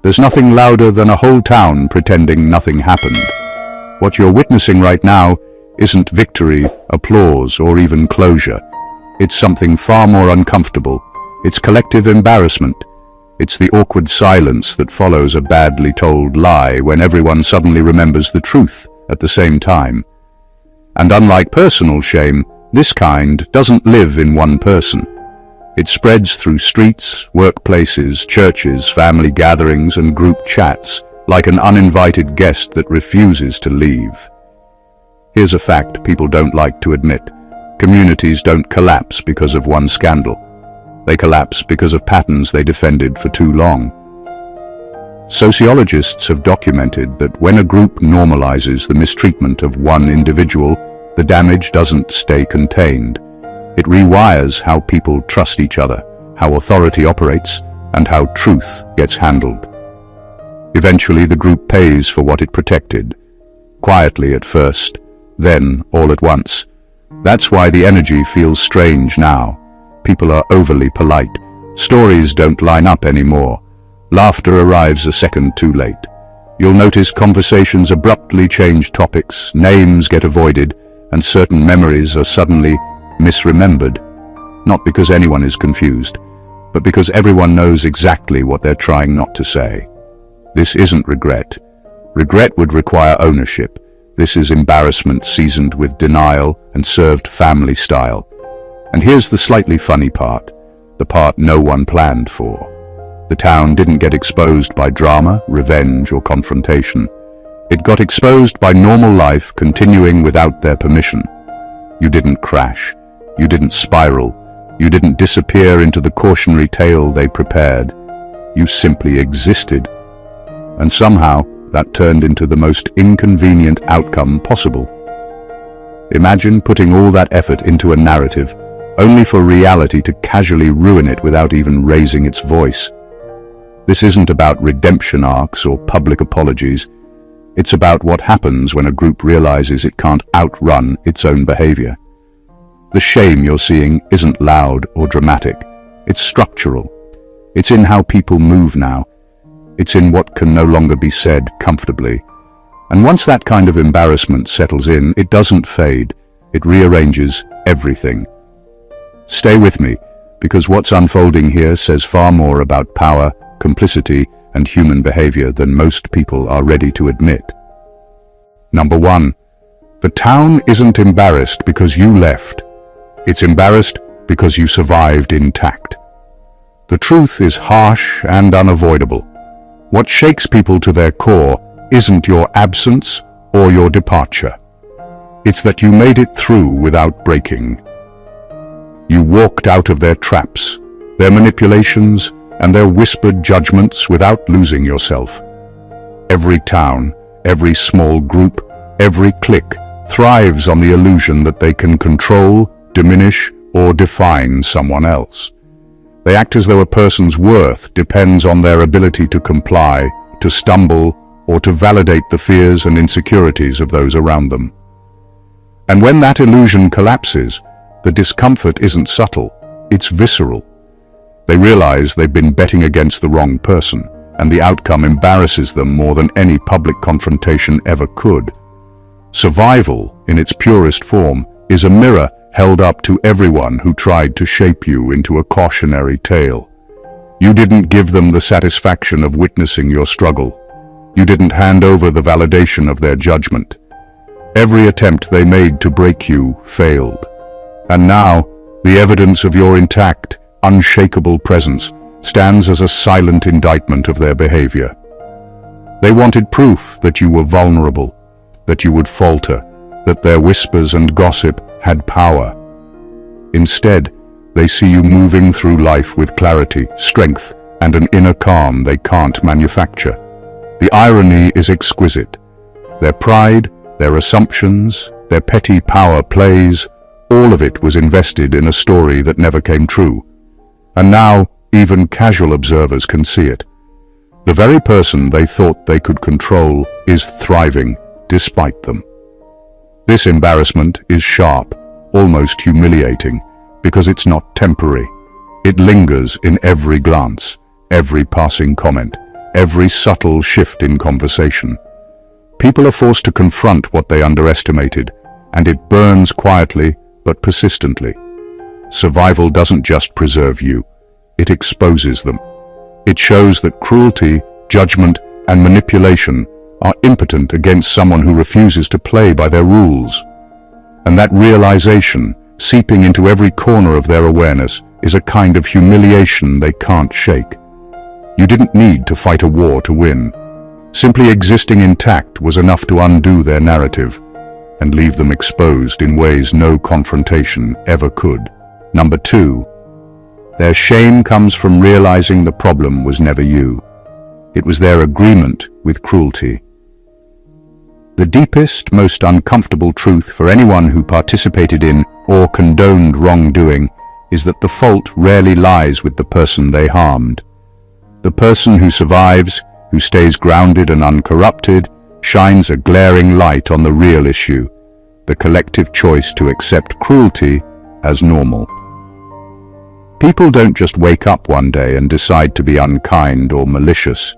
There's nothing louder than a whole town pretending nothing happened. What you're witnessing right now isn't victory, applause, or even closure. It's something far more uncomfortable. It's collective embarrassment. It's the awkward silence that follows a badly told lie when everyone suddenly remembers the truth at the same time. And unlike personal shame, this kind doesn't live in one person. It spreads through streets, workplaces, churches, family gatherings, and group chats, like an uninvited guest that refuses to leave. Here's a fact people don't like to admit. Communities don't collapse because of one scandal. They collapse because of patterns they defended for too long. Sociologists have documented that when a group normalizes the mistreatment of one individual, the damage doesn't stay contained. It rewires how people trust each other, how authority operates, and how truth gets handled. Eventually, the group pays for what it protected. Quietly at first, then all at once. That's why the energy feels strange now. People are overly polite. Stories don't line up anymore. Laughter arrives a second too late. You'll notice conversations abruptly change topics, names get avoided, and certain memories are suddenly misremembered. Not because anyone is confused, but because everyone knows exactly what they're trying not to say. This isn't regret. Regret would require ownership. This is embarrassment seasoned with denial and served family style. And here's the slightly funny part, the part no one planned for. The town didn't get exposed by drama, revenge, or confrontation. It got exposed by normal life continuing without their permission. You didn't crash. You didn't spiral. You didn't disappear into the cautionary tale they prepared. You simply existed. And somehow, that turned into the most inconvenient outcome possible. Imagine putting all that effort into a narrative, only for reality to casually ruin it without even raising its voice. This isn't about redemption arcs or public apologies. It's about what happens when a group realizes it can't outrun its own behavior. The shame you're seeing isn't loud or dramatic. It's structural. It's in how people move now. It's in what can no longer be said comfortably. And once that kind of embarrassment settles in, it doesn't fade. It rearranges everything. Stay with me, because what's unfolding here says far more about power, complicity, and human behavior than most people are ready to admit. Number 1. The town isn't embarrassed because you left. It's embarrassed because you survived intact. The truth is harsh and unavoidable. What shakes people to their core isn't your absence or your departure. It's that you made it through without breaking. You walked out of their traps, their manipulations, and their whispered judgments without losing yourself. Every town, every small group, every clique thrives on the illusion that they can control, diminish, or define someone else. They act as though a person's worth depends on their ability to comply, to stumble, or to validate the fears and insecurities of those around them. And when that illusion collapses, the discomfort isn't subtle, it's visceral. They realize they've been betting against the wrong person, and the outcome embarrasses them more than any public confrontation ever could. Survival, in its purest form, is a mirror held up to everyone who tried to shape you into a cautionary tale. You didn't give them the satisfaction of witnessing your struggle. You didn't hand over the validation of their judgment. Every attempt they made to break you failed. And now, the evidence of your intact, unshakable presence stands as a silent indictment of their behavior. They wanted proof that you were vulnerable, that you would falter, that their whispers and gossip had power. Instead, they see you moving through life with clarity, strength, and an inner calm they can't manufacture. The irony is exquisite. Their pride, their assumptions, their petty power plays, all of it was invested in a story that never came true. And now, even casual observers can see it. The very person they thought they could control is thriving despite them. This embarrassment is sharp, almost humiliating, because it's not temporary. It lingers in every glance, every passing comment, every subtle shift in conversation. People are forced to confront what they underestimated, and it burns quietly but persistently. Survival doesn't just preserve you, it exposes them. It shows that cruelty, judgment, and manipulation are impotent against someone who refuses to play by their rules. And that realization, seeping into every corner of their awareness, is a kind of humiliation they can't shake. You didn't need to fight a war to win. Simply existing intact was enough to undo their narrative and leave them exposed in ways no confrontation ever could. Number 2. Their shame comes from realizing the problem was never you. It was their agreement with cruelty. The deepest, most uncomfortable truth for anyone who participated in or condoned wrongdoing is that the fault rarely lies with the person they harmed. The person who survives, who stays grounded and uncorrupted, shines a glaring light on the real issue, the collective choice to accept cruelty as normal. People don't just wake up one day and decide to be unkind or malicious.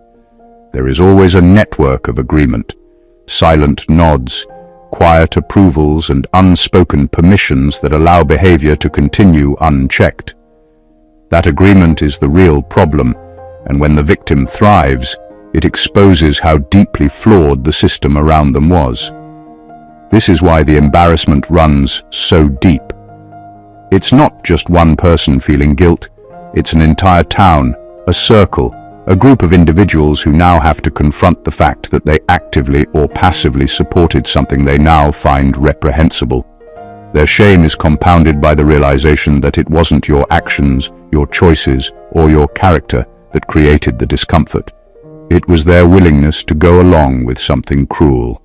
There is always a network of agreement, silent nods, quiet approvals, and unspoken permissions that allow behavior to continue unchecked. That agreement is the real problem, and when the victim thrives, it exposes how deeply flawed the system around them was. This is why the embarrassment runs so deep. It's not just one person feeling guilt, it's an entire town, a circle, a group of individuals who now have to confront the fact that they actively or passively supported something they now find reprehensible. Their shame is compounded by the realization that it wasn't your actions, your choices, or your character that created the discomfort. It was their willingness to go along with something cruel.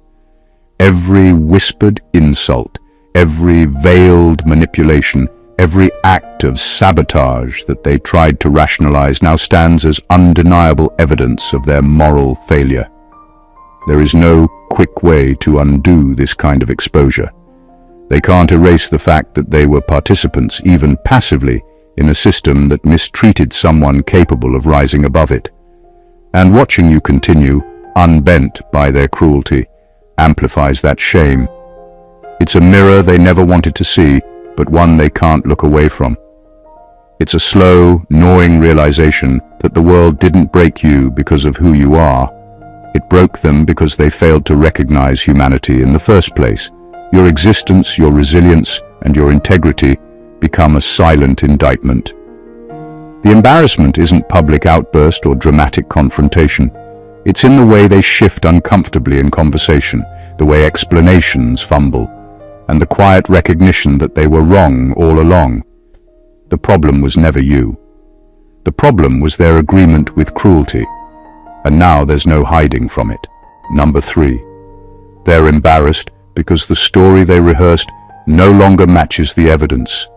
Every whispered insult, every veiled manipulation, every act of sabotage that they tried to rationalize now stands as undeniable evidence of their moral failure. There is no quick way to undo this kind of exposure. They can't erase the fact that they were participants, even passively, in a system that mistreated someone capable of rising above it. And watching you continue, unbent by their cruelty, amplifies that shame. It's a mirror they never wanted to see, but one they can't look away from. It's a slow, gnawing realization that the world didn't break you because of who you are. It broke them because they failed to recognize humanity in the first place. Your existence, your resilience, and your integrity become a silent indictment. The embarrassment isn't public outburst or dramatic confrontation. It's in the way they shift uncomfortably in conversation, the way explanations fumble, and the quiet recognition that they were wrong all along. The problem was never you. The problem was their agreement with cruelty, and now there's no hiding from it. Number 3. They're embarrassed because the story they rehearsed no longer matches the evidence.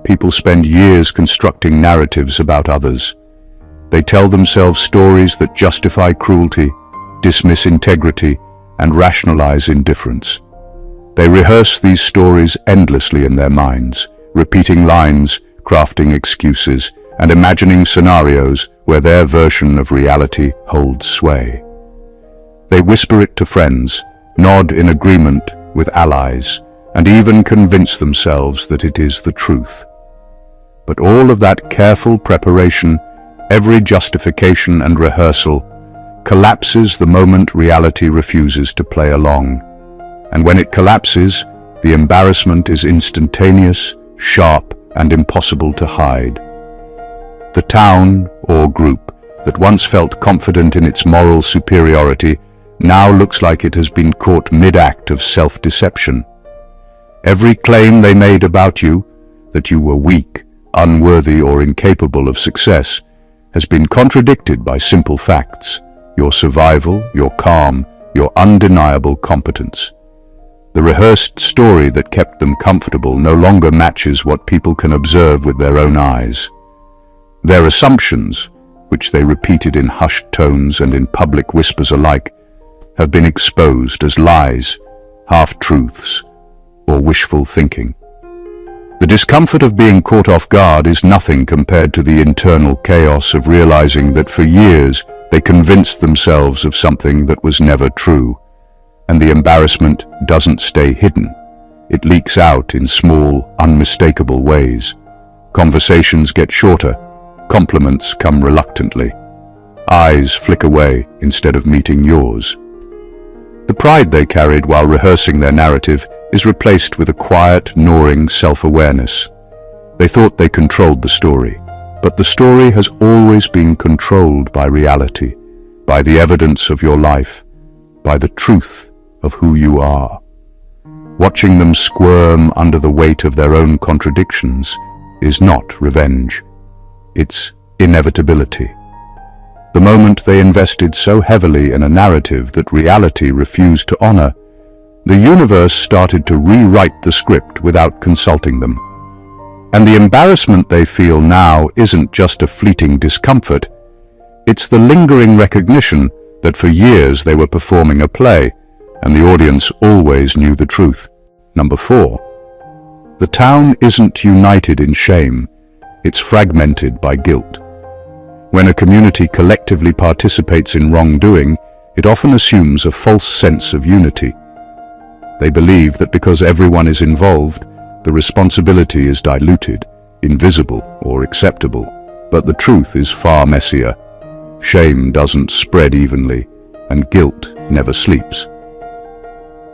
People spend years constructing narratives about others. They tell themselves stories that justify cruelty, dismiss integrity, and rationalize indifference. They rehearse these stories endlessly in their minds, repeating lines, crafting excuses, and imagining scenarios where their version of reality holds sway. They whisper it to friends, nod in agreement with allies, and even convince themselves that it is the truth. But all of that careful preparation, every justification and rehearsal, collapses the moment reality refuses to play along. And when it collapses, the embarrassment is instantaneous, sharp, and impossible to hide. The town, or group, that once felt confident in its moral superiority now looks like it has been caught mid-act of self-deception. Every claim they made about you, that you were weak, unworthy, or incapable of success, has been contradicted by simple facts: your survival, your calm, your undeniable competence. The rehearsed story that kept them comfortable no longer matches what people can observe with their own eyes. Their assumptions, which they repeated in hushed tones and in public whispers alike, have been exposed as lies, half-truths, or wishful thinking. The discomfort of being caught off guard is nothing compared to the internal chaos of realizing that for years They convinced themselves of something that was never true. And the embarrassment doesn't stay hidden. It leaks out in small, unmistakable ways. Conversations get shorter. Compliments come reluctantly. Eyes flick away instead of meeting yours. The pride they carried while rehearsing their narrative is replaced with a quiet, gnawing self-awareness. They thought they controlled the story, but the story has always been controlled by reality, by the evidence of your life, by the truth of who you are. Watching them squirm under the weight of their own contradictions is not revenge. It's inevitability. The moment they invested so heavily in a narrative that reality refused to honor, the universe started to rewrite the script without consulting them. And the embarrassment they feel now isn't just a fleeting discomfort. It's the lingering recognition that for years they were performing a play, and the audience always knew the truth. Number 4. The town isn't united in shame, it's fragmented by guilt. When a community collectively participates in wrongdoing, it often assumes a false sense of unity. They believe that because everyone is involved, the responsibility is diluted, invisible, or acceptable. But the truth is far messier. Shame doesn't spread evenly, and guilt never sleeps.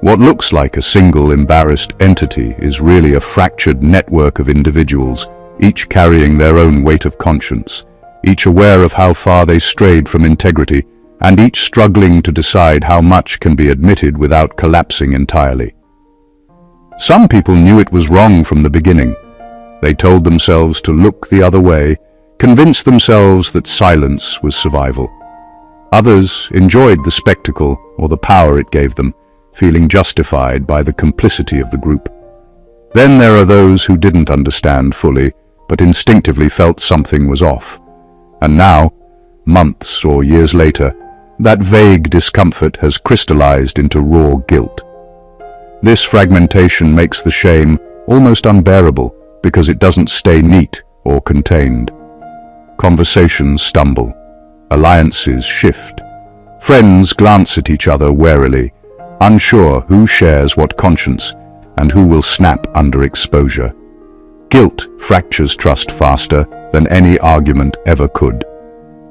What looks like a single embarrassed entity is really a fractured network of individuals, each carrying their own weight of conscience, each aware of how far they strayed from integrity, and each struggling to decide how much can be admitted without collapsing entirely. Some people knew it was wrong from the beginning. They told themselves to look the other way, convinced themselves that silence was survival. Others enjoyed the spectacle or the power it gave them, feeling justified by the complicity of the group. Then there are those who didn't understand fully, but instinctively felt something was off. And now, months or years later, that vague discomfort has crystallized into raw guilt. This fragmentation makes the shame almost unbearable because it doesn't stay neat or contained. Conversations stumble, alliances shift. Friends glance at each other warily, unsure who shares what conscience and who will snap under exposure. Guilt fractures trust faster than any argument ever could.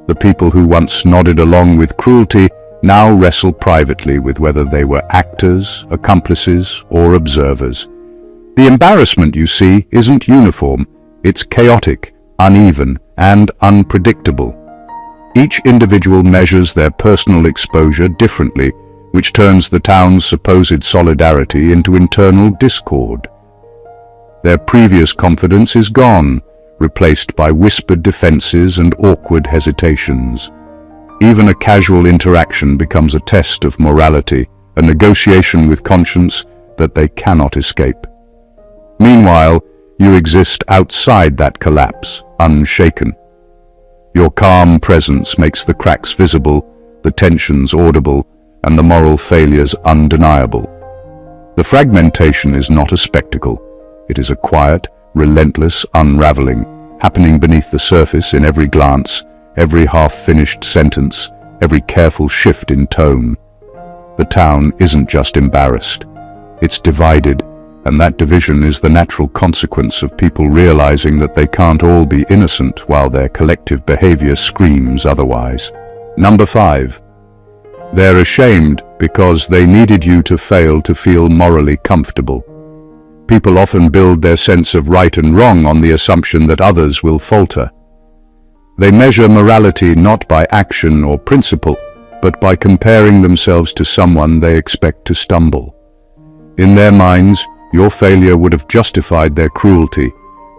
The people who once nodded along with cruelty now wrestle privately with whether they were actors, accomplices, or observers. The embarrassment, you see, isn't uniform. It's chaotic, uneven, and unpredictable. Each individual measures their personal exposure differently, which turns the town's supposed solidarity into internal discord. Their previous confidence is gone, replaced by whispered defenses and awkward hesitations. Even a casual interaction becomes a test of morality, a negotiation with conscience that they cannot escape. Meanwhile, you exist outside that collapse, unshaken. Your calm presence makes the cracks visible, the tensions audible, and the moral failures undeniable. The fragmentation is not a spectacle. It is a quiet, relentless unraveling, happening beneath the surface in every glance, every half-finished sentence, every careful shift in tone. The town isn't just embarrassed. It's divided, and that division is the natural consequence of people realizing that they can't all be innocent while their collective behavior screams otherwise. Number 5. They're ashamed because they needed you to fail to feel morally comfortable. People often build their sense of right and wrong on the assumption that others will falter. They measure morality not by action or principle, but by comparing themselves to someone they expect to stumble. In their minds, your failure would have justified their cruelty,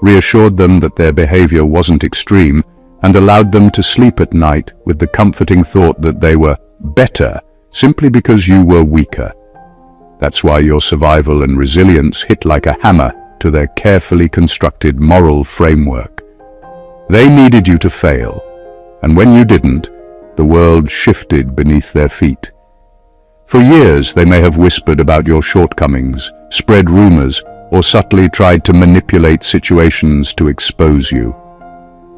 reassured them that their behavior wasn't extreme, and allowed them to sleep at night with the comforting thought that they were better simply because you were weaker. That's why your survival and resilience hit like a hammer to their carefully constructed moral framework. They needed you to fail, and when you didn't, the world shifted beneath their feet. For years they may have whispered about your shortcomings, spread rumors, or subtly tried to manipulate situations to expose you.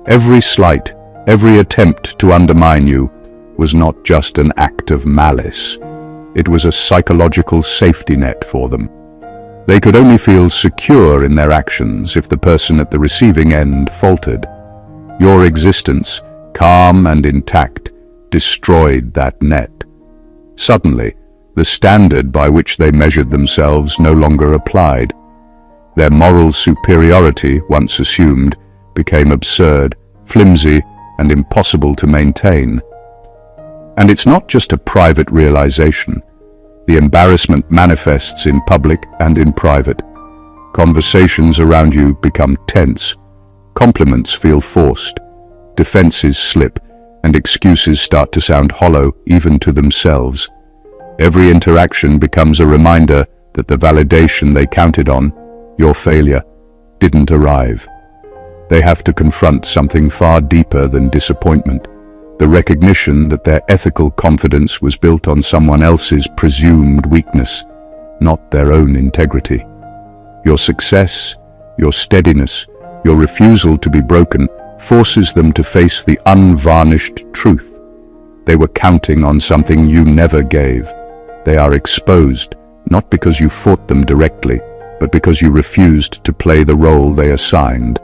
Every slight, every attempt to undermine you was not just an act of malice. It was a psychological safety net for them. They could only feel secure in their actions if the person at the receiving end faltered. Your existence, calm and intact, destroyed that net. Suddenly, the standard by which they measured themselves no longer applied. Their moral superiority, once assumed, became absurd, flimsy, and impossible to maintain. And it's not just a private realization. The embarrassment manifests in public and in private. Conversations around you become tense. Compliments feel forced. Defenses slip, and excuses start to sound hollow even to themselves. Every interaction becomes a reminder that the validation they counted on, your failure, didn't arrive. They have to confront something far deeper than disappointment, the recognition that their ethical confidence was built on someone else's presumed weakness, not their own integrity. Your success, your steadiness, your refusal to be broken forces them to face the unvarnished truth. They were counting on something you never gave. They are exposed, not because you fought them directly, but because you refused to play the role they assigned.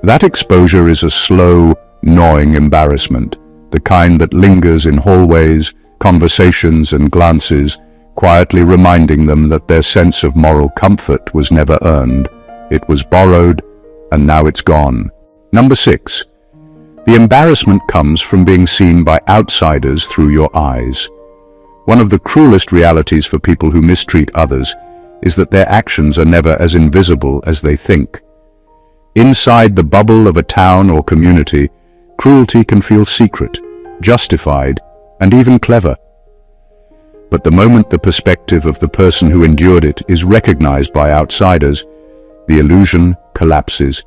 That exposure is a slow, gnawing embarrassment, the kind that lingers in hallways, conversations, and glances, quietly reminding them that their sense of moral comfort was never earned. It was borrowed, and now it's gone. Number 6. The embarrassment comes from being seen by outsiders through your eyes. One of the cruelest realities for people who mistreat others is that their actions are never as invisible as they think. Inside the bubble of a town or community, cruelty can feel secret, justified, and even clever. But the moment the perspective of the person who endured it is recognized by outsiders, the illusion collapses.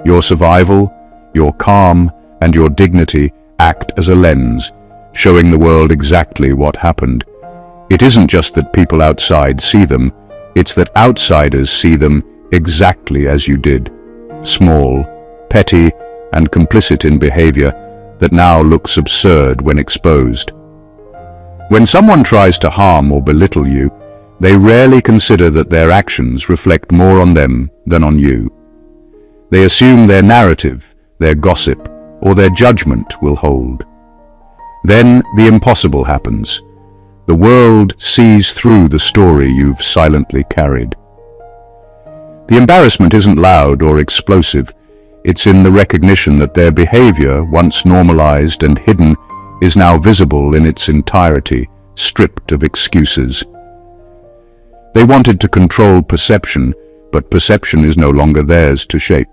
Your survival, your calm, and your dignity act as a lens, showing the world exactly what happened. It isn't just that people outside see them, it's that outsiders see them exactly as you did. Small, petty, and complicit in behavior that now looks absurd when exposed. When someone tries to harm or belittle you, they rarely consider that their actions reflect more on them than on you. They assume their narrative, their gossip, or their judgment will hold. Then the impossible happens. The world sees through the story you've silently carried. The embarrassment isn't loud or explosive. It's in the recognition that their behavior, once normalized and hidden, is now visible in its entirety, stripped of excuses. They wanted to control perception, but perception is no longer theirs to shape.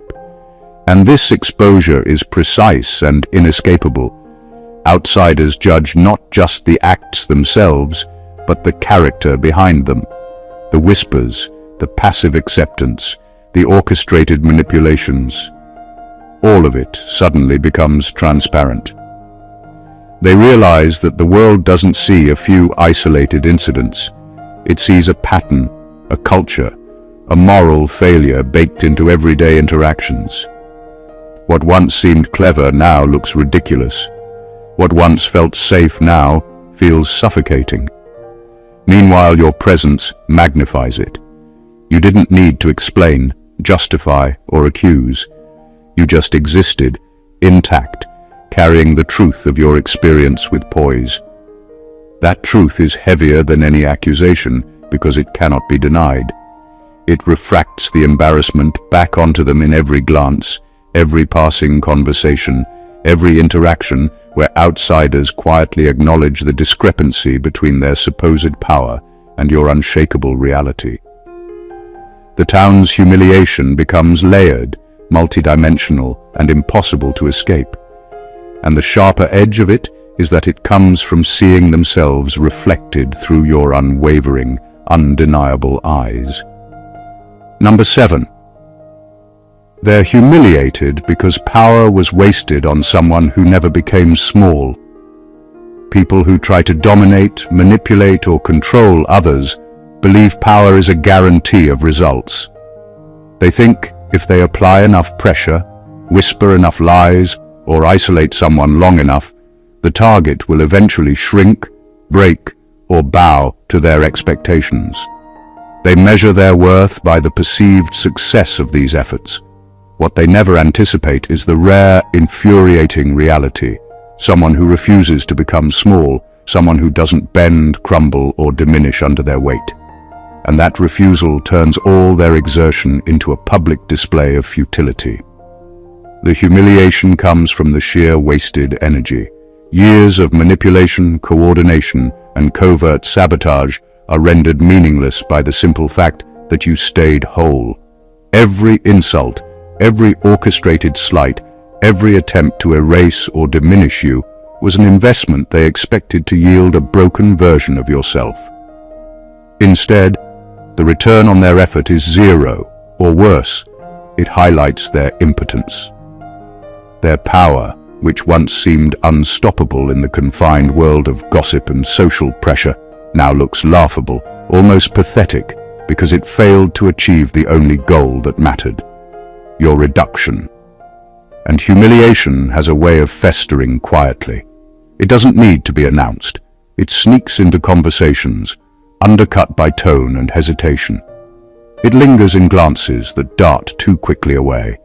And this exposure is precise and inescapable. Outsiders judge not just the acts themselves, but the character behind them. The whispers, the passive acceptance, the orchestrated manipulations. All of it suddenly becomes transparent. They realize that the world doesn't see a few isolated incidents. It sees a pattern, a culture, a moral failure baked into everyday interactions. What once seemed clever now looks ridiculous. What once felt safe now feels suffocating. Meanwhile, your presence magnifies it. You didn't need to explain, justify, or accuse. You just existed, intact, carrying the truth of your experience with poise. That truth is heavier than any accusation because it cannot be denied. It refracts the embarrassment back onto them in every glance, every passing conversation, every interaction where outsiders quietly acknowledge the discrepancy between their supposed power and your unshakable reality. The town's humiliation becomes layered, multidimensional, and impossible to escape. And the sharper edge of it is that it comes from seeing themselves reflected through your unwavering, undeniable eyes. Number 7. They're humiliated because power was wasted on someone who never became small. People who try to dominate, manipulate, or control others believe power is a guarantee of results. They think if they apply enough pressure, whisper enough lies, or isolate someone long enough, the target will eventually shrink, break, or bow to their expectations. They measure their worth by the perceived success of these efforts. What they never anticipate is the rare, infuriating reality: someone who refuses to become small, someone who doesn't bend, crumble, or diminish under their weight. And that refusal turns all their exertion into a public display of futility. The humiliation comes from the sheer wasted energy. Years of manipulation, coordination, and covert sabotage are rendered meaningless by the simple fact that you stayed whole. Every insult, every orchestrated slight, every attempt to erase or diminish you was an investment they expected to yield a broken version of yourself. Instead, the return on their effort is zero, or worse, it highlights their impotence. Their power, which once seemed unstoppable in the confined world of gossip and social pressure, now looks laughable, almost pathetic, because it failed to achieve the only goal that mattered: your reduction. And humiliation has a way of festering quietly. It doesn't need to be announced. It sneaks into conversations, undercut by tone and hesitation. It lingers in glances that dart too quickly away.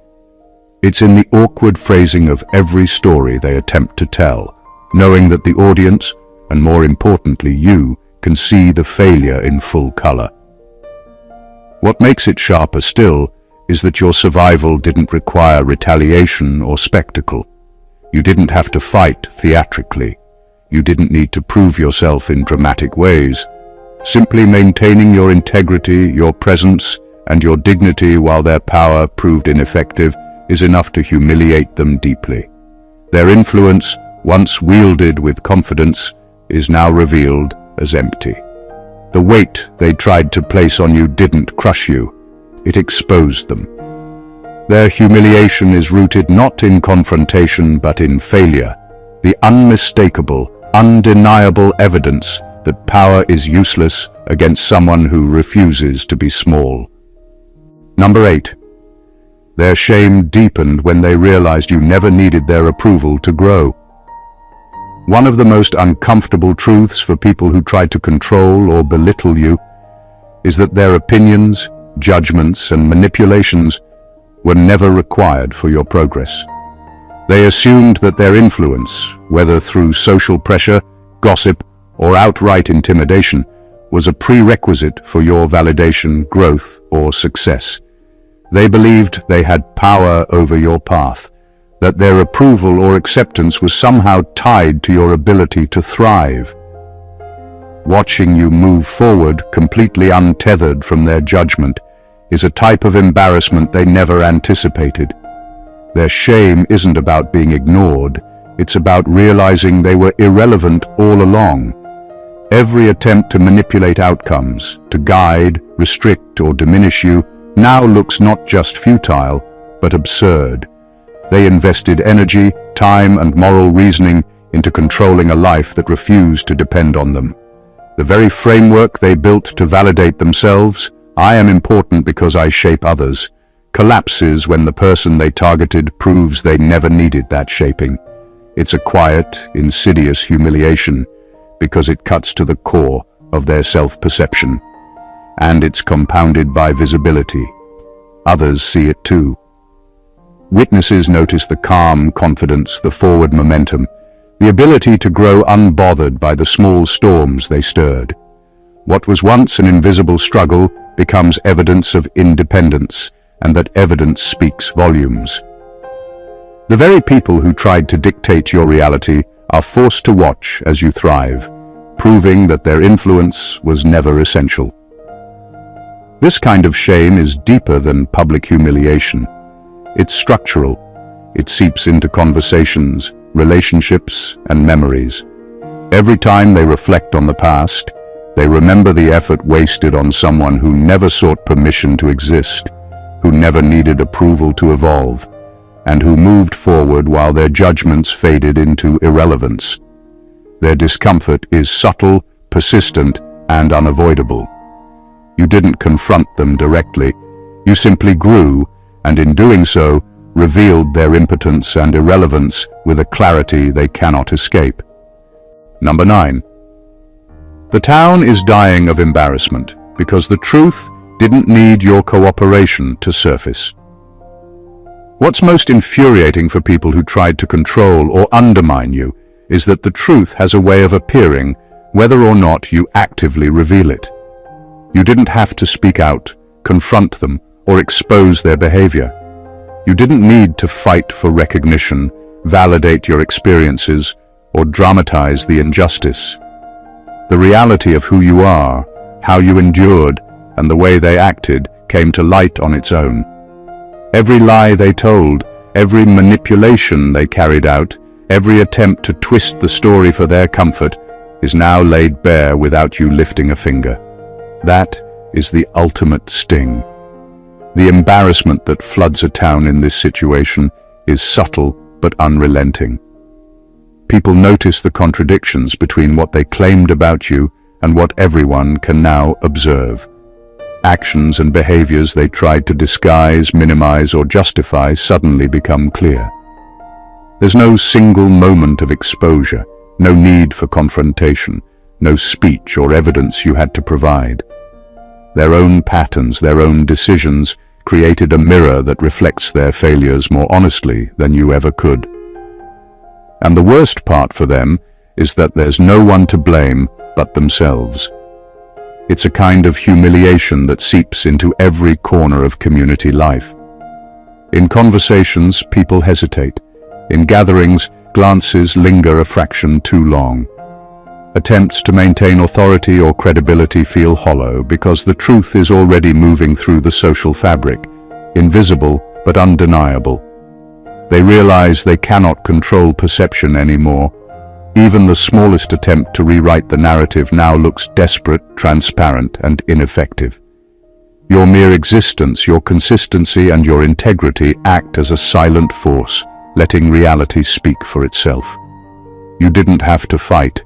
It's in the awkward phrasing of every story they attempt to tell, knowing that the audience, and more importantly you, can see the failure in full color. What makes it sharper still is that your survival didn't require retaliation or spectacle. You didn't have to fight theatrically. You didn't need to prove yourself in dramatic ways. Simply maintaining your integrity, your presence, and your dignity while their power proved ineffective is enough to humiliate them deeply. Their influence, once wielded with confidence, is now revealed as empty. The weight they tried to place on you didn't crush you, it exposed them. Their humiliation is rooted not in confrontation but in failure, the unmistakable, undeniable evidence that power is useless against someone who refuses to be small. Number 8. Their shame deepened when they realized you never needed their approval to grow. One of the most uncomfortable truths for people who try to control or belittle you is that their opinions, judgments, and manipulations were never required for your progress. They assumed that their influence, whether through social pressure, gossip, or outright intimidation, was a prerequisite for your validation, growth, or success. They believed they had power over your path, that their approval or acceptance was somehow tied to your ability to thrive. Watching you move forward, completely untethered from their judgment, is a type of embarrassment they never anticipated. Their shame isn't about being ignored, it's about realizing they were irrelevant all along. Every attempt to manipulate outcomes, to guide, restrict, or diminish you, now looks not just futile, but absurd. They invested energy, time, and moral reasoning into controlling a life that refused to depend on them. The very framework they built to validate themselves, "I am important because I shape others," collapses when the person they targeted proves they never needed that shaping. It's a quiet, insidious humiliation because it cuts to the core of their self-perception. And it's compounded by visibility. Others see it too. Witnesses notice the calm confidence, the forward momentum, the ability to grow unbothered by the small storms they stirred. What was once an invisible struggle becomes evidence of independence, and that evidence speaks volumes. The very people who tried to dictate your reality are forced to watch as you thrive, proving that their influence was never essential. This kind of shame is deeper than public humiliation. It's structural. It seeps into conversations, relationships, and memories. Every time they reflect on the past, they remember the effort wasted on someone who never sought permission to exist, who never needed approval to evolve, and who moved forward while their judgments faded into irrelevance. Their discomfort is subtle, persistent, and unavoidable. You didn't confront them directly. You simply grew, and in doing so, revealed their impotence and irrelevance with a clarity they cannot escape. Number 9. The town is dying of embarrassment because the truth didn't need your cooperation to surface. What's most infuriating for people who tried to control or undermine you is that the truth has a way of appearing whether or not you actively reveal it. You didn't have to speak out, confront them, or expose their behavior. You didn't need to fight for recognition, validate your experiences, or dramatize the injustice. The reality of who you are, how you endured, and the way they acted came to light on its own. Every lie they told, every manipulation they carried out, every attempt to twist the story for their comfort is now laid bare without you lifting a finger. That is the ultimate sting. The embarrassment that floods a town in this situation is subtle but unrelenting. People notice the contradictions between what they claimed about you and what everyone can now observe. Actions and behaviors they tried to disguise, minimize, or justify suddenly become clear. There's no single moment of exposure, no need for confrontation, no speech or evidence you had to provide. Their own patterns, their own decisions, created a mirror that reflects their failures more honestly than you ever could. And the worst part for them is that there's no one to blame but themselves. It's a kind of humiliation that seeps into every corner of community life. In conversations, people hesitate. In gatherings, glances linger a fraction too long. Attempts to maintain authority or credibility feel hollow because the truth is already moving through the social fabric, invisible but undeniable. They realize they cannot control perception anymore. Even the smallest attempt to rewrite the narrative now looks desperate, transparent, and ineffective. Your mere existence, your consistency, and your integrity act as a silent force, letting reality speak for itself. You didn't have to fight.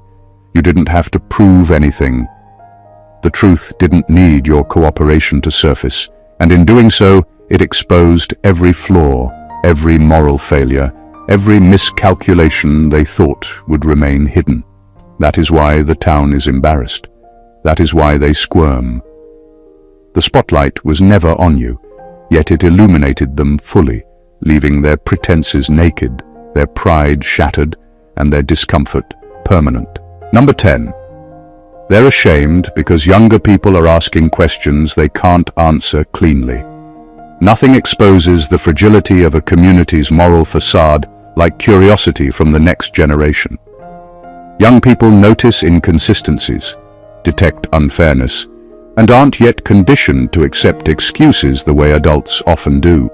You didn't have to prove anything. The truth didn't need your cooperation to surface, and in doing so, it exposed every flaw, every moral failure, every miscalculation they thought would remain hidden. That is why the town is embarrassed. That is why they squirm. The spotlight was never on you, yet it illuminated them fully, leaving their pretenses naked, their pride shattered, and their discomfort permanent. Number 10. They're ashamed because younger people are asking questions they can't answer cleanly. Nothing exposes the fragility of a community's moral facade like curiosity from the next generation. Young people notice inconsistencies, detect unfairness, and aren't yet conditioned to accept excuses the way adults often do.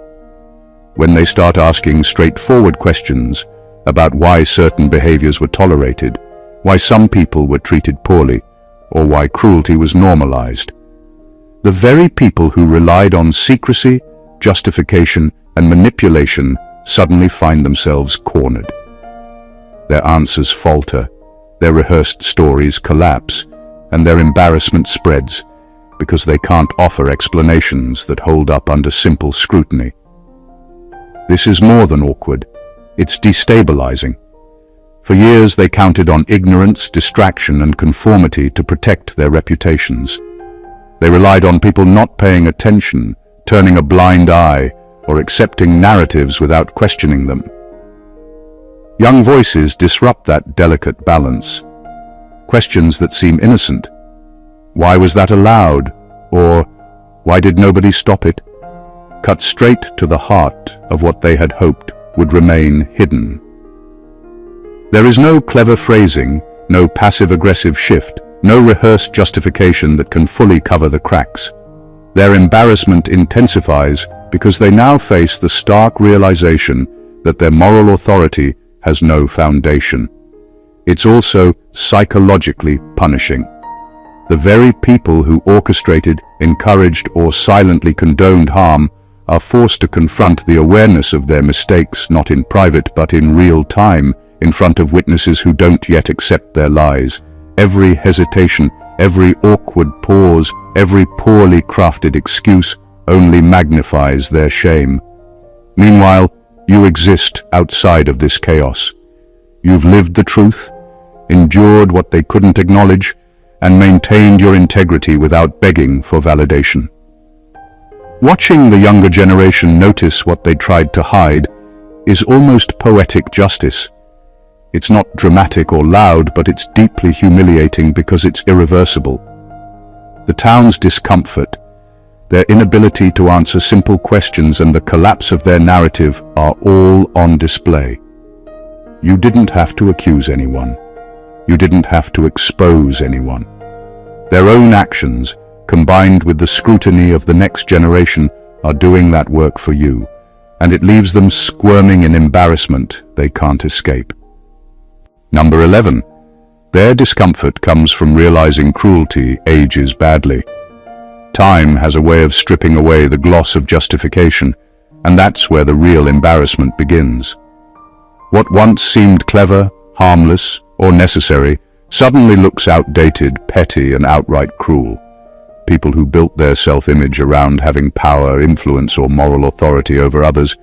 When they start asking straightforward questions about why certain behaviors were tolerated, why some people were treated poorly, or why cruelty was normalized, the very people who relied on secrecy, justification, and manipulation suddenly find themselves cornered. Their answers falter, their rehearsed stories collapse, and their embarrassment spreads because they can't offer explanations that hold up under simple scrutiny. This is more than awkward, it's destabilizing. For years they counted on ignorance, distraction, and conformity to protect their reputations. They relied on people not paying attention, turning a blind eye, or accepting narratives without questioning them. Young voices disrupt that delicate balance. Questions that seem innocent. Why was that allowed? Or, why did nobody stop it? Cut straight to the heart of what they had hoped would remain hidden. There is no clever phrasing, no passive-aggressive shift, no rehearsed justification that can fully cover the cracks. Their embarrassment intensifies because they now face the stark realization that their moral authority has no foundation. It's also psychologically punishing. The very people who orchestrated, encouraged, or silently condoned harm are forced to confront the awareness of their mistakes not in private but in real time, in front of witnesses who don't yet accept their lies. Every hesitation, every awkward pause, every poorly crafted excuse only magnifies their shame. Meanwhile, You exist outside of this chaos. You've lived the truth, endured what they couldn't acknowledge, and maintained your integrity without begging for validation. Watching the younger generation notice what they tried to hide is almost poetic justice. It's not dramatic or loud, but it's deeply humiliating because it's irreversible. The town's discomfort, their inability to answer simple questions, and the collapse of their narrative are all on display. You didn't have to accuse anyone. You didn't have to expose anyone. Their own actions, combined with the scrutiny of the next generation, are doing that work for you, and it leaves them squirming in embarrassment they can't escape. Number 11. Their discomfort comes from realizing cruelty ages badly. Time has a way of stripping away the gloss of justification, and that's where the real embarrassment begins. What once seemed clever, harmless, or necessary suddenly looks outdated, petty, and outright cruel. People who built their self-image around having power, influence, or moral authority over others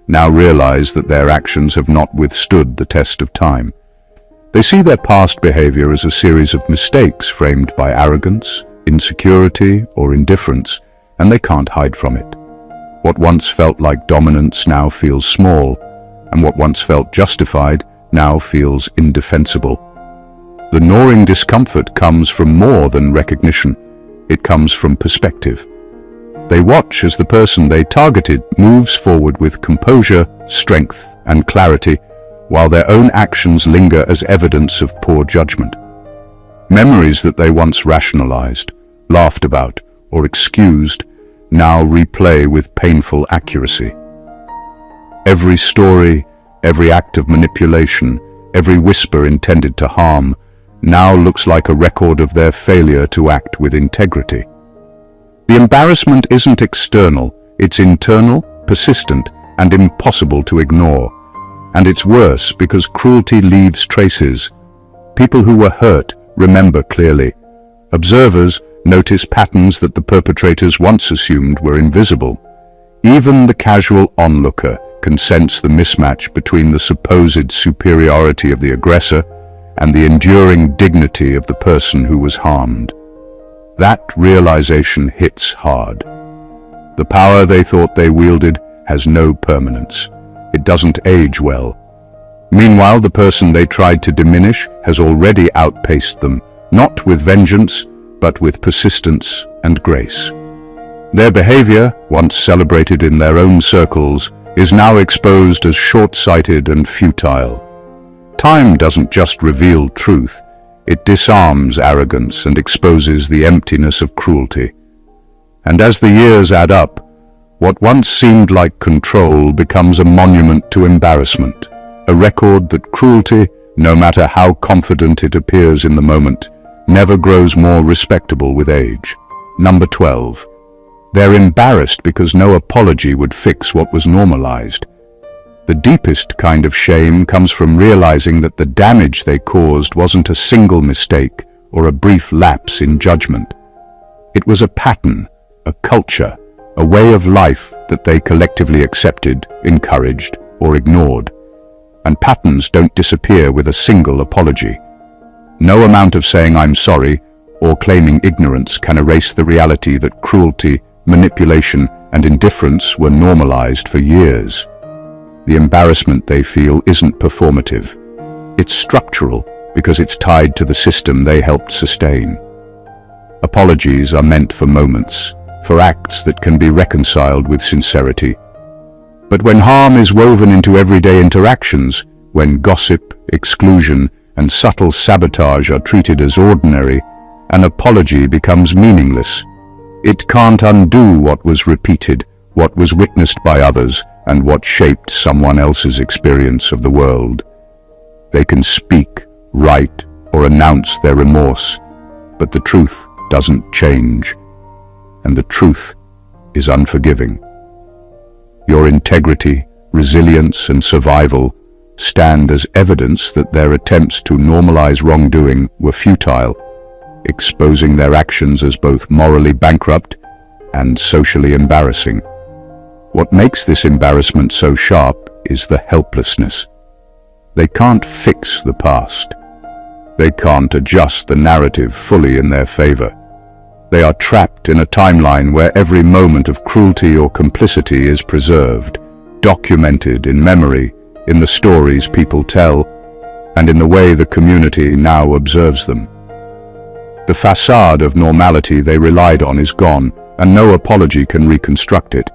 now realize that their actions have not withstood the test of time. They see their past behavior as a series of mistakes framed by arrogance, insecurity, or indifference, and they can't hide from it. What once felt like dominance now feels small, and what once felt justified now feels indefensible. The gnawing discomfort comes from more than recognition. It comes from perspective. They watch as the person they targeted moves forward with composure, strength, and clarity, while their own actions linger as evidence of poor judgment. Memories that they once rationalized, laughed about, or excused now replay with painful accuracy. Every story, every act of manipulation, every whisper intended to harm, now looks like a record of their failure to act with integrity. The embarrassment isn't external, it's internal, persistent, and impossible to ignore. And it's worse because cruelty leaves traces. People who were hurt remember clearly. Observers notice patterns that the perpetrators once assumed were invisible. Even the casual onlooker can sense the mismatch between the supposed superiority of the aggressor and the enduring dignity of the person who was harmed. That realization hits hard. The power they thought they wielded has no permanence. It doesn't age well. Meanwhile, the person they tried to diminish has already outpaced them, not with vengeance, but with persistence and grace. Their behavior, once celebrated in their own circles, is now exposed as short-sighted and futile. Time doesn't just reveal truth, it disarms arrogance and exposes the emptiness of cruelty. And as the years add up, what once seemed like control becomes a monument to embarrassment, a record that cruelty, no matter how confident it appears in the moment, never grows more respectable with age. Number 12. They're embarrassed because no apology would fix what was normalized. The deepest kind of shame comes from realizing that the damage they caused wasn't a single mistake or a brief lapse in judgment. It was a pattern, a culture, a way of life that they collectively accepted, encouraged, or ignored. And patterns don't disappear with a single apology. No amount of saying "I'm sorry" or claiming ignorance can erase the reality that cruelty, manipulation, and indifference were normalized for years. The embarrassment they feel isn't performative. It's structural because it's tied to the system they helped sustain. Apologies are meant for moments, for acts that can be reconciled with sincerity. But when harm is woven into everyday interactions, when gossip, exclusion, and subtle sabotage are treated as ordinary, an apology becomes meaningless. It can't undo what was repeated, what was witnessed by others, and what shaped someone else's experience of the world. They can speak, write, or announce their remorse, but the truth doesn't change, and the truth is unforgiving. Your integrity, resilience, and survival stand as evidence that their attempts to normalize wrongdoing were futile, exposing their actions as both morally bankrupt and socially embarrassing. What makes this embarrassment so sharp is the helplessness. They can't fix the past. They can't adjust the narrative fully in their favor. They are trapped in a timeline where every moment of cruelty or complicity is preserved, documented in memory, in the stories people tell, and in the way the community now observes them. The facade of normality they relied on is gone, and no apology can reconstruct it.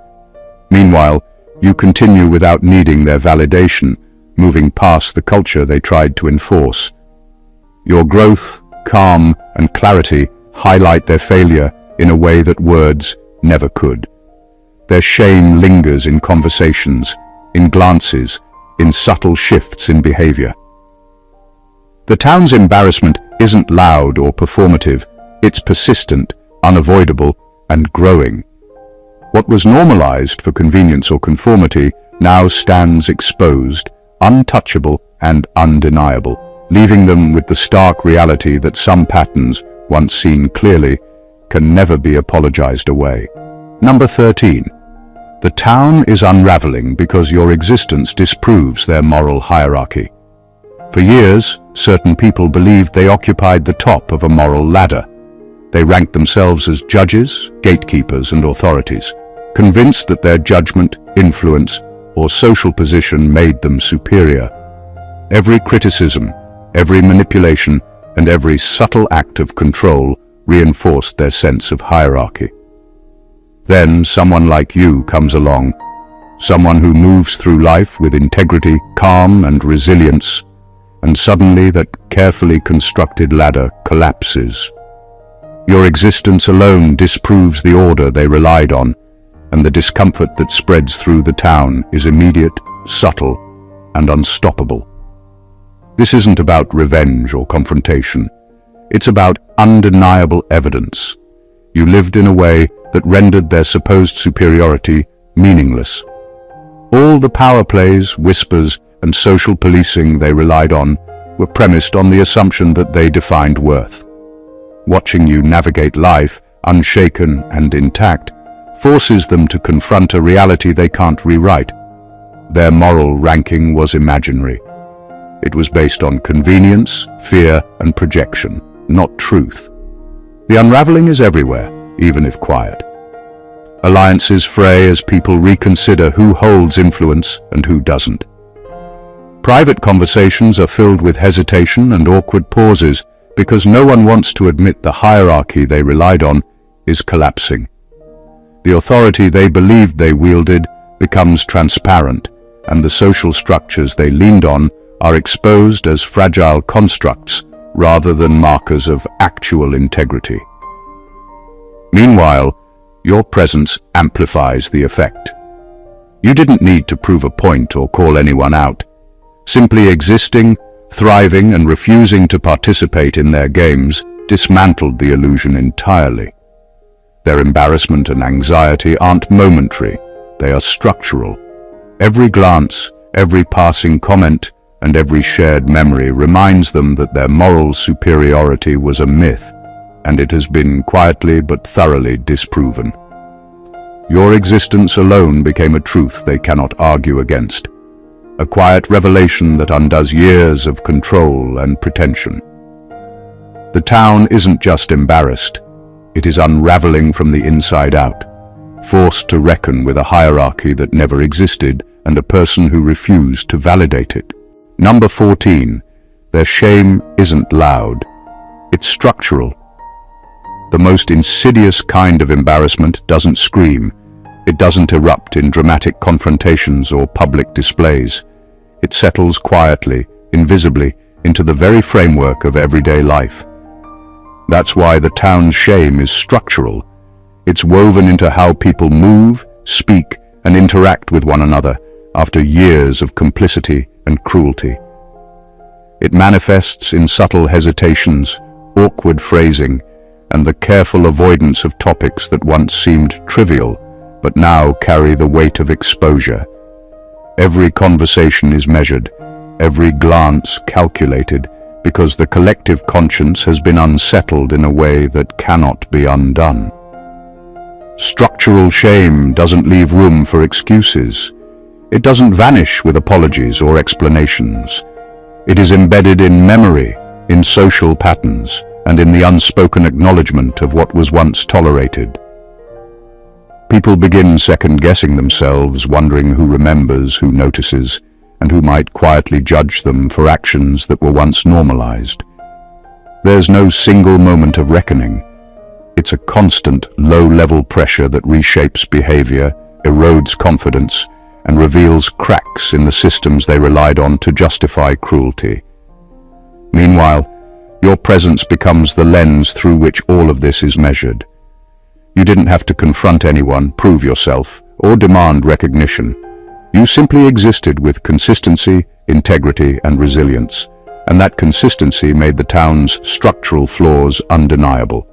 Meanwhile, you continue without needing their validation, moving past the culture they tried to enforce. Your growth, calm, and clarity highlight their failure in a way that words never could. Their shame lingers in conversations, in glances, in subtle shifts in behavior. The town's embarrassment isn't loud or performative, it's persistent, unavoidable, and growing. What was normalized for convenience or conformity now stands exposed, untouchable and undeniable, leaving them with the stark reality that some patterns, once seen clearly, can never be apologized away. Number 13. The town is unraveling because your existence disproves their moral hierarchy. For years, certain people believed they occupied the top of a moral ladder. They ranked themselves as judges, gatekeepers, and authorities, convinced that their judgment, influence, or social position made them superior. Every criticism, every manipulation, and every subtle act of control reinforced their sense of hierarchy. Then someone like you comes along, someone who moves through life with integrity, calm, and resilience, and suddenly that carefully constructed ladder collapses. Your existence alone disproves the order they relied on, and the discomfort that spreads through the town is immediate, subtle, and unstoppable. This isn't about revenge or confrontation. It's about undeniable evidence. You lived in a way that rendered their supposed superiority meaningless. All the power plays, whispers, and social policing they relied on were premised on the assumption that they defined worth. Watching you navigate life, unshaken and intact, forces them to confront a reality they can't rewrite. Their moral ranking was imaginary. It was based on convenience, fear, and projection, not truth. The unraveling is everywhere, even if quiet. Alliances fray as people reconsider who holds influence and who doesn't. Private conversations are filled with hesitation and awkward pauses because no one wants to admit the hierarchy they relied on is collapsing. The authority they believed they wielded becomes transparent, and the social structures they leaned on are exposed as fragile constructs rather than markers of actual integrity. Meanwhile, your presence amplifies the effect. You didn't need to prove a point or call anyone out. Simply existing, thriving, and refusing to participate in their games dismantled the illusion entirely. Their embarrassment and anxiety aren't momentary, they are structural. Every glance, every passing comment, and every shared memory reminds them that their moral superiority was a myth, and it has been quietly but thoroughly disproven. Your existence alone became a truth they cannot argue against, a quiet revelation that undoes years of control and pretension. The town isn't just embarrassed, it is unraveling from the inside out, forced to reckon with a hierarchy that never existed and a person who refused to validate it. Number 14. Their shame isn't loud, it's structural. The most insidious kind of embarrassment doesn't scream. It doesn't erupt in dramatic confrontations or public displays. It settles quietly, invisibly, into the very framework of everyday life. That's why the town's shame is structural. It's woven into how people move, speak, and interact with one another after years of complicity and cruelty. It manifests in subtle hesitations, awkward phrasing, and the careful avoidance of topics that once seemed trivial, but now carry the weight of exposure. Every conversation is measured, every glance calculated, because the collective conscience has been unsettled in a way that cannot be undone. Structural shame doesn't leave room for excuses. It doesn't vanish with apologies or explanations. It is embedded in memory, in social patterns, and in the unspoken acknowledgement of what was once tolerated. People begin second-guessing themselves, wondering who remembers, who notices, and who might quietly judge them for actions that were once normalized. There's no single moment of reckoning. It's a constant, low-level pressure that reshapes behavior, erodes confidence, and reveals cracks in the systems they relied on to justify cruelty. Meanwhile, your presence becomes the lens through which all of this is measured. You didn't have to confront anyone, prove yourself, or demand recognition. You simply existed with consistency, integrity, and resilience, and that consistency made the town's structural flaws undeniable.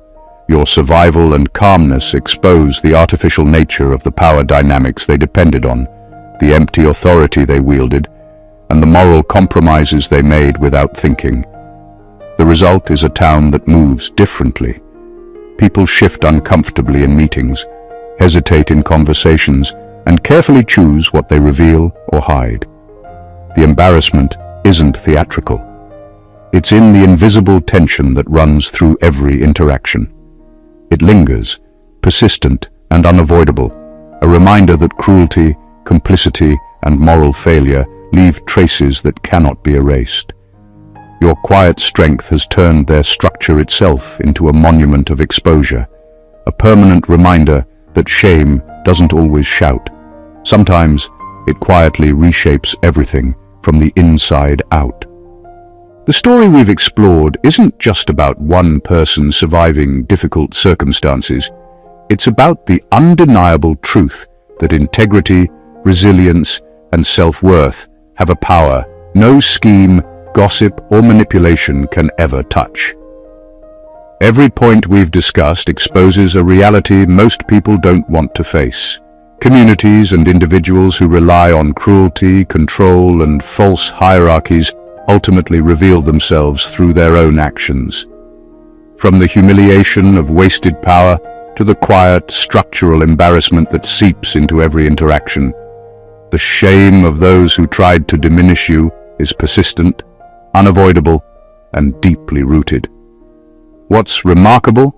Your survival and calmness expose the artificial nature of the power dynamics they depended on, the empty authority they wielded, and the moral compromises they made without thinking. The result is a town that moves differently. People shift uncomfortably in meetings, hesitate in conversations, and carefully choose what they reveal or hide. The embarrassment isn't theatrical. It's in the invisible tension that runs through every interaction. It lingers, persistent and unavoidable, a reminder that cruelty, complicity, and moral failure leave traces that cannot be erased. Your quiet strength has turned their structure itself into a monument of exposure, a permanent reminder that shame doesn't always shout. Sometimes it quietly reshapes everything from the inside out. The story we've explored isn't just about one person surviving difficult circumstances. It's about the undeniable truth that integrity, resilience, and self-worth have a power no scheme, gossip, or manipulation can ever touch. Every point we've discussed exposes a reality most people don't want to face. Communities and individuals who rely on cruelty, control, and false hierarchies ultimately reveal themselves through their own actions. From the humiliation of wasted power to the quiet, structural embarrassment that seeps into every interaction, the shame of those who tried to diminish you is persistent, unavoidable, and deeply rooted. What's remarkable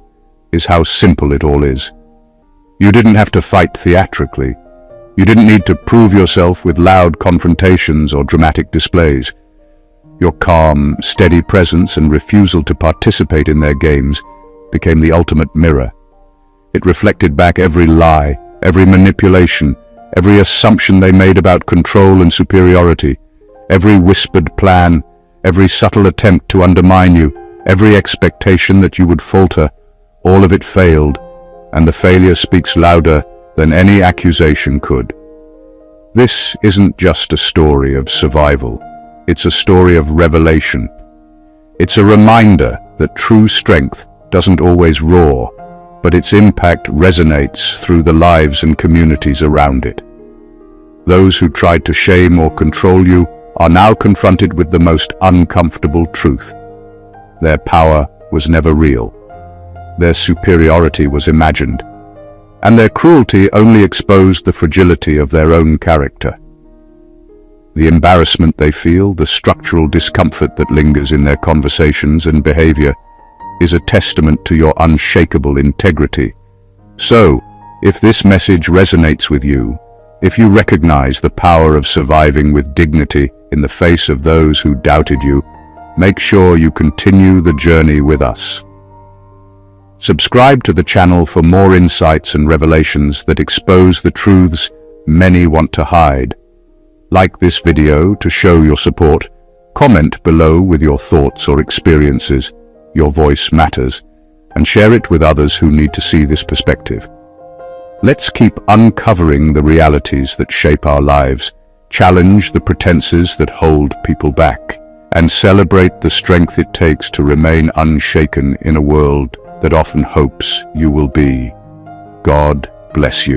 is how simple it all is. You didn't have to fight theatrically. You didn't need to prove yourself with loud confrontations or dramatic displays. Your calm, steady presence and refusal to participate in their games became the ultimate mirror. It reflected back every lie, every manipulation, every assumption they made about control and superiority, every whispered plan, every subtle attempt to undermine you, every expectation that you would falter. All of it failed, and the failure speaks louder than any accusation could. This isn't just a story of survival. It's a story of revelation. It's a reminder that true strength doesn't always roar, but its impact resonates through the lives and communities around it. Those who tried to shame or control you are now confronted with the most uncomfortable truth. Their power was never real. Their superiority was imagined, and their cruelty only exposed the fragility of their own character. The embarrassment they feel, the structural discomfort that lingers in their conversations and behavior, is a testament to your unshakable integrity. So, if this message resonates with you, if you recognize the power of surviving with dignity in the face of those who doubted you, make sure you continue the journey with us. Subscribe to the channel for more insights and revelations that expose the truths many want to hide. Like this video to show your support. Comment below with your thoughts or experiences. Your voice matters, and share it with others who need to see this perspective. Let's keep uncovering the realities that shape our lives, challenge the pretenses that hold people back, and celebrate the strength it takes to remain unshaken in a world that often hopes you will be. God bless you.